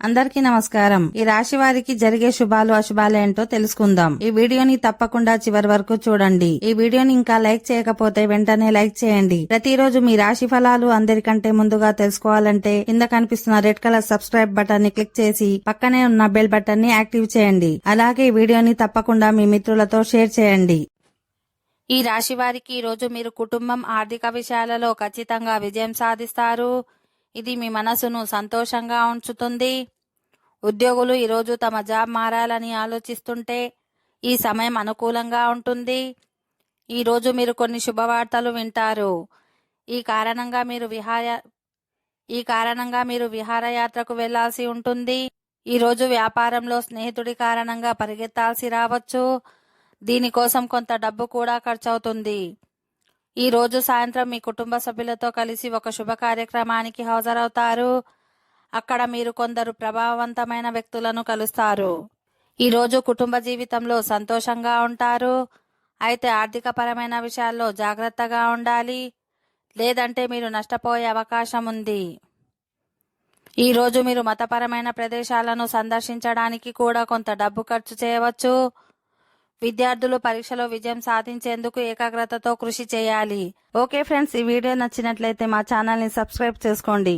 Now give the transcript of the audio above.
అందరికీ నమస్కారం. ఈ రాశి వారికి జరిగే శుభాలు అశుభాలు ఏంటో తెలుసుకుందాం. ఈ వీడియోని తప్పకుండా చివరి వరకు చూడండి. ఈ వీడియోని ఇంకా లైక్ చేయకపోతే వెంటనే లైక్ చేయండి. ప్రతిరోజు మీ రాశి ఫలాలు అందరికంటే ముందుగా తెలుసుకోవాలంటే కింద కనిపిస్తున్న రెడ్ కలర్ సబ్స్క్రైబ్ బటన్ ని క్లిక్ చేసి పక్కనే ఉన్న బెల్ బటన్ ని యాక్టివ్ చేయండి. అలాగే ఈ వీడియోని తప్పకుండా మీ మిత్రులతో షేర్ చేయండి. ఈ రాశి వారికి ఈ రోజు మీరు కుటుంబం, ఆర్థిక విషయాలలో ఖచ్చితంగా విజయం సాధిస్తారు. ఇది మీ మనసును సంతోషంగా ఉంచుతుంది. ఉద్యోగులు ఈరోజు తమ జాబ్ మారాలని ఆలోచిస్తుంటే ఈ సమయం అనుకూలంగా ఉంటుంది. ఈరోజు మీరు కొన్ని శుభవార్తలు వింటారు. ఈ కారణంగా మీరు విహారయాత్రకు వెళ్లాల్సి ఉంటుంది. ఈరోజు వ్యాపారంలో స్నేహితుడి కారణంగా పరిగెత్తాల్సి రావచ్చు. దీనికోసం కొంత డబ్బు కూడా ఖర్చవుతుంది. ఈ రోజు సాయంత్రం మీ కుటుంబ సభ్యులతో కలిసి ఒక శుభ కార్యక్రమానికి హాజరవుతారు. అక్కడ మీరు కొందరు ప్రభావవంతమైన వ్యక్తులను కలుస్తారు. ఈ రోజు కుటుంబ జీవితంలో సంతోషంగా ఉంటారు. అయితే ఆర్థికపరమైన విషయాల్లో జాగ్రత్తగా ఉండాలి, లేదంటే మీరు నష్టపోయే అవకాశం ఉంది. ఈ రోజు మీరు మతపరమైన ప్రదేశాలను సందర్శించడానికి కూడా కొంత డబ్బు ఖర్చు చేయవచ్చు. విద్యార్థులు పరీక్షలో విజయం సాధించేందుకు ఏకాగ్రతతో కృషి చేయాలి. ఓకే ఫ్రెండ్స్, ఈ వీడియో నచ్చినట్లయితే మా ఛానల్ని సబ్స్క్రైబ్ చేసుకోండి.